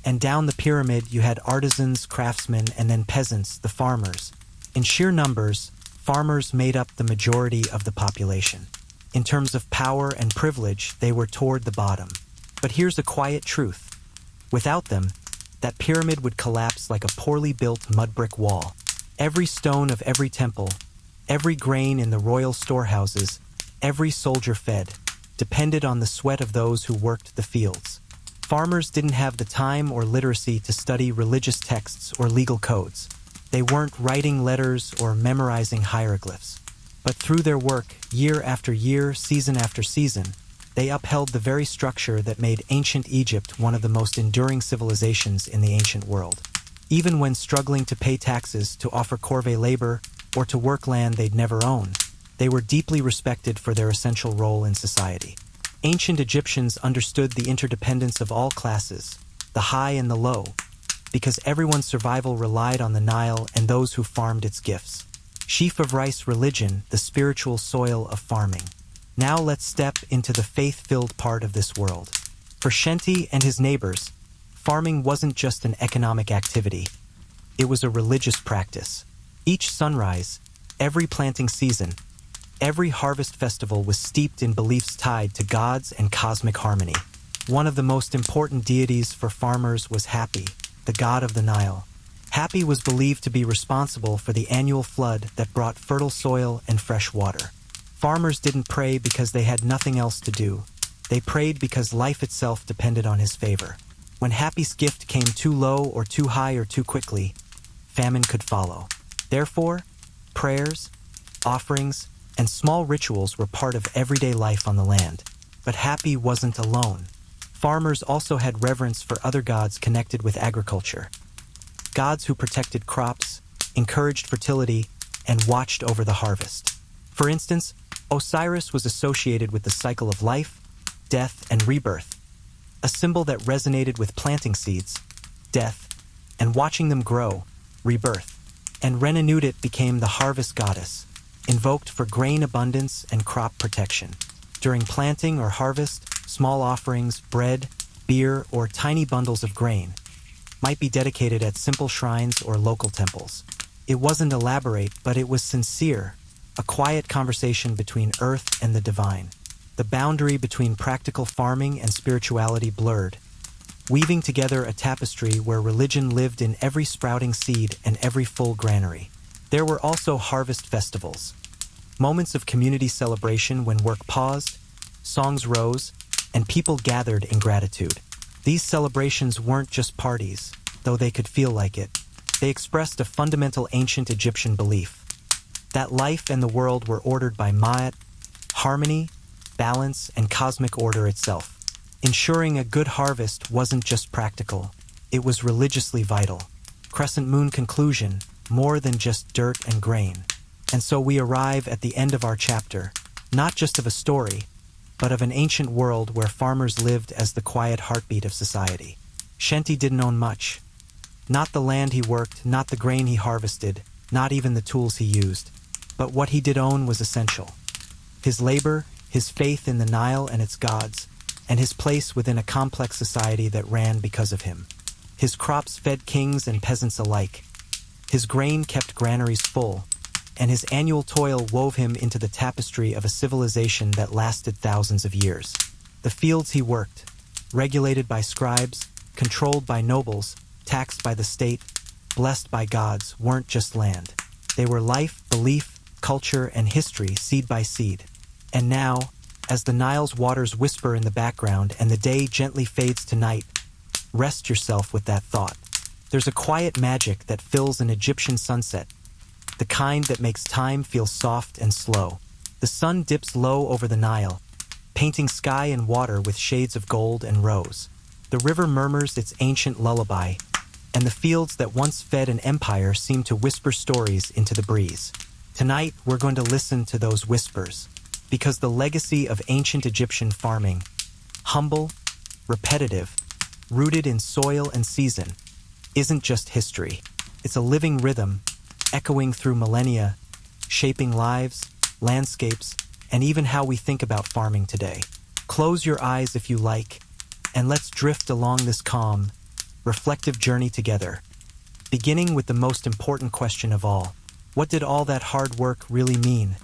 And down the pyramid you had artisans, craftsmen, and then peasants, the farmers. In sheer numbers, farmers made up the majority of the population. In terms of power and privilege, they were toward the bottom. But here's a quiet truth. Without them, that pyramid would collapse like a poorly built mud brick wall. Every stone of every temple, every grain in the royal storehouses, every soldier fed, depended on the sweat of those who worked the fields. Farmers didn't have the time or literacy to study religious texts or legal codes. They weren't writing letters or memorizing hieroglyphs. But through their work, year after year, season after season, they upheld the very structure that made ancient Egypt one of the most enduring civilizations in the ancient world. Even when struggling to pay taxes, to offer corvée labor, or to work land they'd never owned, they were deeply respected for their essential role in society. Ancient Egyptians understood the interdependence of all classes, the high and the low, because everyone's survival relied on the Nile and those who farmed its gifts. Sheaf of rice religion, the spiritual soil of farming. Now let's step into the faith-filled part of this world. For Shenty and his neighbors, farming wasn't just an economic activity. It was a religious practice. Each sunrise, every planting season, every harvest festival was steeped in beliefs tied to gods and cosmic harmony. One of the most important deities for farmers was Hapi, the god of the Nile. Hapi was believed to be responsible for the annual flood that brought fertile soil and fresh water. Farmers didn't pray because they had nothing else to do. They prayed because life itself depended on his favor. When happy's gift came too low or too high or too quickly, famine could follow. Therefore, prayers, offerings, and small rituals were part of everyday life on the land. But Happy wasn't alone. Farmers also had reverence for other gods connected with agriculture. Gods who protected crops, encouraged fertility, and watched over the harvest. For instance, Osiris was associated with the cycle of life, death, and rebirth, a symbol that resonated with planting seeds, death, and watching them grow, rebirth. And Renanudit became the harvest goddess, invoked for grain abundance and crop protection. During planting or harvest, small offerings, bread, beer, or tiny bundles of grain might be dedicated at simple shrines or local temples. It wasn't elaborate, but it was sincere, a quiet conversation between earth and the divine. The boundary between practical farming and spirituality blurred, weaving together a tapestry where religion lived in every sprouting seed and every full granary. There were also harvest festivals, moments of community celebration when work paused, songs rose, and people gathered in gratitude. These celebrations weren't just parties, though they could feel like it. They expressed a fundamental ancient Egyptian belief that life and the world were ordered by Ma'at, harmony, balance, and cosmic order itself. Ensuring a good harvest wasn't just practical, it was religiously vital. Crescent Moon conclusion, more than just dirt and grain. And so we arrive at the end of our chapter, not just of a story, but of an ancient world where farmers lived as the quiet heartbeat of society. Shenty didn't own much. Not the land he worked, not the grain he harvested, not even the tools he used. But what he did own was essential. His labor, his faith in the Nile and its gods, and his place within a complex society that ran because of him. His crops fed kings and peasants alike. His grain kept granaries full, and his annual toil wove him into the tapestry of a civilization that lasted thousands of years. The fields he worked, regulated by scribes, controlled by nobles, taxed by the state, blessed by gods, weren't just land. They were life, belief, culture, and history, seed by seed. And now, as the Nile's waters whisper in the background and the day gently fades to night, rest yourself with that thought. There's a quiet magic that fills an Egyptian sunset, the kind that makes time feel soft and slow. The sun dips low over the Nile, painting sky and water with shades of gold and rose. The river murmurs its ancient lullaby, and the fields that once fed an empire seem to whisper stories into the breeze. Tonight, we're going to listen to those whispers, because the legacy of ancient Egyptian farming, humble, repetitive, rooted in soil and season, isn't just history. It's a living rhythm, echoing through millennia, shaping lives, landscapes, and even how we think about farming today. Close your eyes if you like, and let's drift along this calm, reflective journey together, beginning with the most important question of all. What did all that hard work really mean?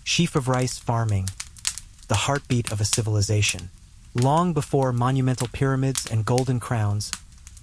Sheaf of rice farming, the heartbeat of a civilization. Long before monumental pyramids and golden crowns,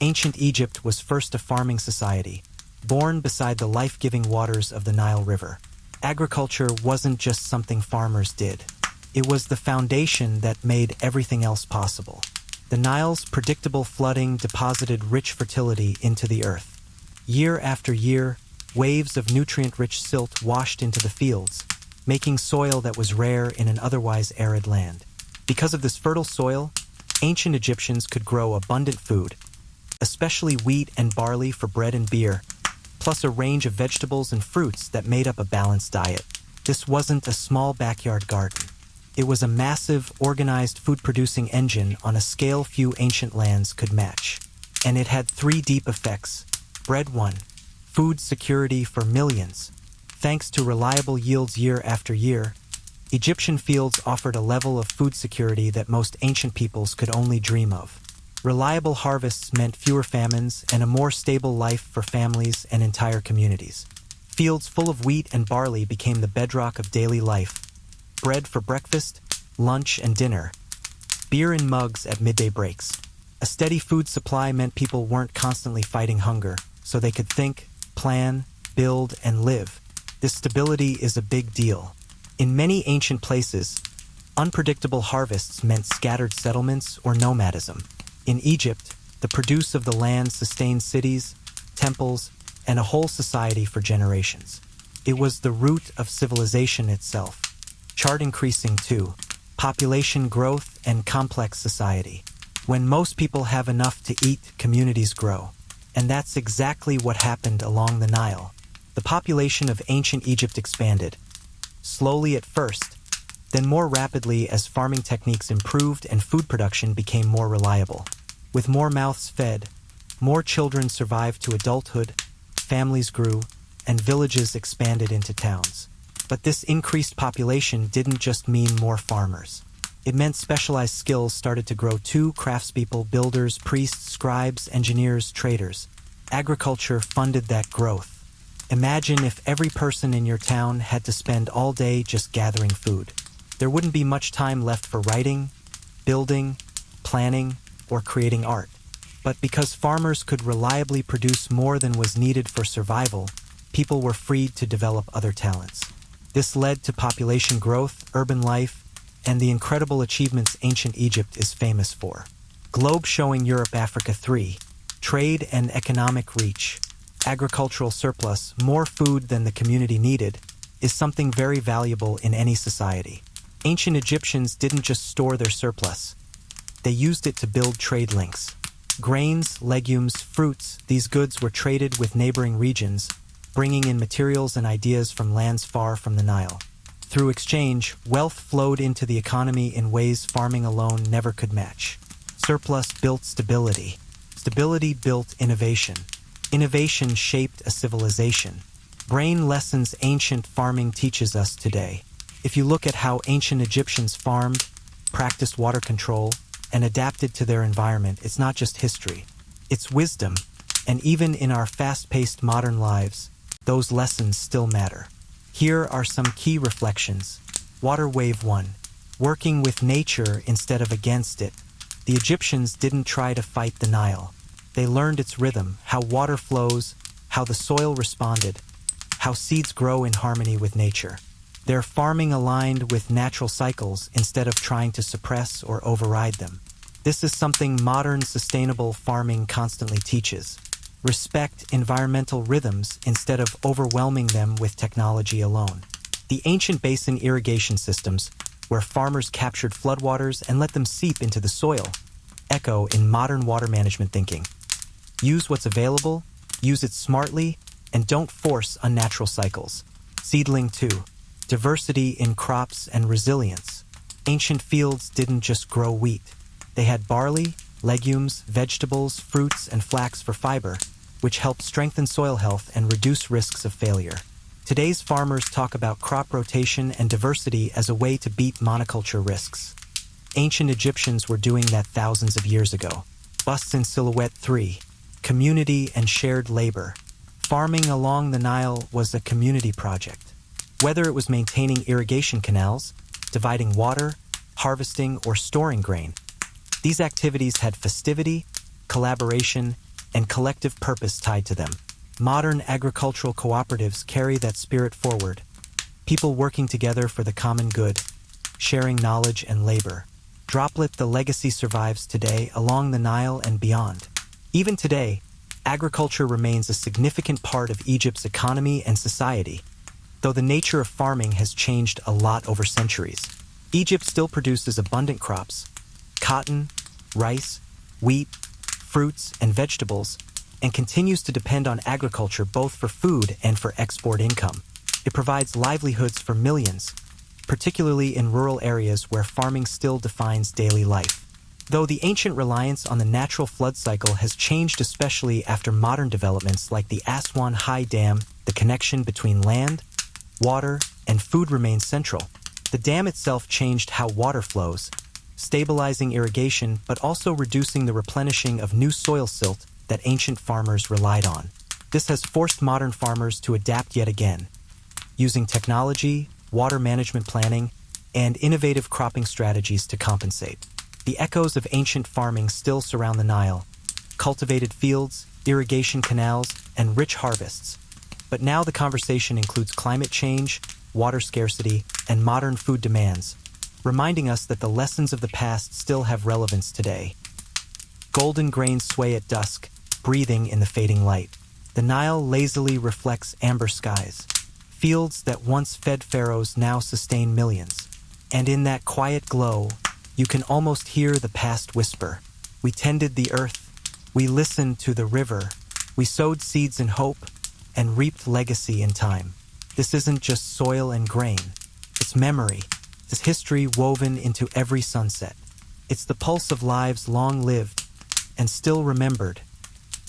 ancient Egypt was first a farming society, born beside the life-giving waters of the Nile River. Agriculture wasn't just something farmers did. It was the foundation that made everything else possible. The Nile's predictable flooding deposited rich fertility into the earth. Year after year, waves of nutrient-rich silt washed into the fields, making soil that was rare in an otherwise arid land. Because of this fertile soil, ancient Egyptians could grow abundant food, especially wheat and barley for bread and beer, plus a range of vegetables and fruits that made up a balanced diet. This wasn't a small backyard garden. It was a massive, organized food-producing engine on a scale few ancient lands could match. And it had three deep effects. Bread 1, food security for millions. Thanks to reliable yields year after year, Egyptian fields offered a level of food security that most ancient peoples could only dream of. Reliable harvests meant fewer famines and a more stable life for families and entire communities. Fields full of wheat and barley became the bedrock of daily life. Bread for breakfast, lunch, and dinner. Beer in mugs at midday breaks. A steady food supply meant people weren't constantly fighting hunger, so they could think, plan, build, and live. This stability is a big deal. In many ancient places, unpredictable harvests meant scattered settlements or nomadism. In Egypt, The produce of the land sustained cities, temples, and a whole society for generations. It was the root of civilization itself. Chart increasing too. Population growth and complex society. When most people have enough to eat, communities grow. And that's exactly what happened along the Nile. The population of ancient Egypt expanded. Slowly at first, then more rapidly as farming techniques improved and food production became more reliable. With more mouths fed, more children survived to adulthood, families grew, and villages expanded into towns. But this increased population didn't just mean more farmers. It meant specialized skills started to grow too: craftspeople, builders, priests, scribes, engineers, traders. Agriculture funded that growth. Imagine if every person in your town had to spend all day just gathering food. There wouldn't be much time left for writing, building, planning, or creating art. But because farmers could reliably produce more than was needed for survival, people were freed to develop other talents. This led to population growth, urban life, and the incredible achievements ancient Egypt is famous for. Globe showing Europe, Africa 3. Trade and economic reach. Agricultural surplus, more food than the community needed, is something very valuable in any society. Ancient Egyptians didn't just store their surplus. They used it to build trade links. Grains, legumes, fruits, these goods were traded with neighboring regions, bringing in materials and ideas from lands far from the Nile. Through exchange, wealth flowed into the economy in ways farming alone never could match. Surplus built stability. Stability built innovation. Innovation shaped a civilization. Brain lessons ancient farming teaches us today. If you look at how ancient Egyptians farmed, practiced water control, and adapted to their environment, it's not just history. It's wisdom, and even in our fast-paced modern lives, those lessons still matter. Here are some key reflections. Water Wave 1. Working with nature instead of against it. The Egyptians didn't try to fight the Nile. They learned its rhythm, how water flows, how the soil responded, how seeds grow in harmony with nature. Their farming aligned with natural cycles instead of trying to suppress or override them. This is something modern sustainable farming constantly teaches. Respect environmental rhythms instead of overwhelming them with technology alone. The ancient basin irrigation systems, where farmers captured floodwaters and let them seep into the soil, echo in modern water management thinking. Use what's available, use it smartly, and don't force unnatural cycles. Seedling 2. Diversity in crops and resilience. Ancient fields didn't just grow wheat. They had barley, legumes, vegetables, fruits, and flax for fiber, which helped strengthen soil health and reduce risks of failure. Today's farmers talk about crop rotation and diversity as a way to beat monoculture risks. Ancient Egyptians were doing that thousands of years ago. Busts in Silhouette 3. Community and shared labor. Farming along the Nile was a community project. Whether it was maintaining irrigation canals, dividing water, harvesting, or storing grain, these activities had festivity, collaboration, and collective purpose tied to them. Modern agricultural cooperatives carry that spirit forward. People working together for the common good, sharing knowledge and labor. Droplet, the legacy survives today along the Nile and beyond. Even today, agriculture remains a significant part of Egypt's economy and society, though the nature of farming has changed a lot over centuries. Egypt still produces abundant crops: cotton, rice, wheat, fruits, and vegetables, and continues to depend on agriculture both for food and for export income. It provides livelihoods for millions, particularly in rural areas where farming still defines daily life. Though the ancient reliance on the natural flood cycle has changed, especially after modern developments like the Aswan High Dam, the connection between land, water, and food remains central. The dam itself changed how water flows, stabilizing irrigation but also reducing the replenishing of new soil silt that ancient farmers relied on. This has forced modern farmers to adapt yet again, using technology, water management planning, and innovative cropping strategies to compensate. The echoes of ancient farming still surround the Nile: cultivated fields, irrigation canals, and rich harvests. But now the conversation includes climate change, water scarcity, and modern food demands, reminding us that the lessons of the past still have relevance today. Golden grains sway at dusk, breathing in the fading light. The Nile lazily reflects amber skies. Fields that once fed pharaohs now sustain millions. And in that quiet glow, you can almost hear the past whisper. We tended the earth, we listened to the river, we sowed seeds in hope, and reaped legacy in time. This isn't just soil and grain. It's memory. It's history woven into every sunset. It's the pulse of lives long lived and still remembered.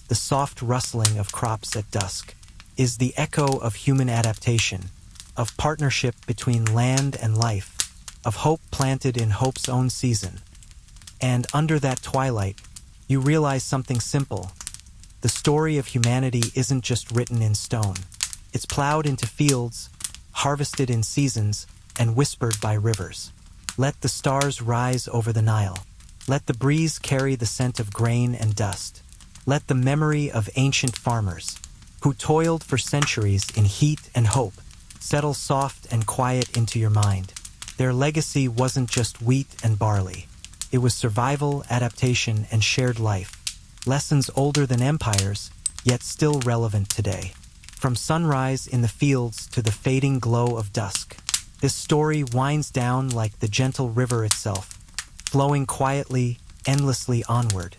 The soft rustling of crops at dusk is the echo of human adaptation, of partnership between land and life, of hope planted in hope's own season. And under that twilight, you realize something simple. The story of humanity isn't just written in stone. It's plowed into fields, harvested in seasons, and whispered by rivers. Let the stars rise over the Nile. Let the breeze carry the scent of grain and dust. Let the memory of ancient farmers, who toiled for centuries in heat and hope, settle soft and quiet into your mind. Their legacy wasn't just wheat and barley. It was survival, adaptation, and shared life. Lessons older than empires, yet still relevant today. From sunrise in the fields to the fading glow of dusk, this story winds down like the gentle river itself, flowing quietly, endlessly onward.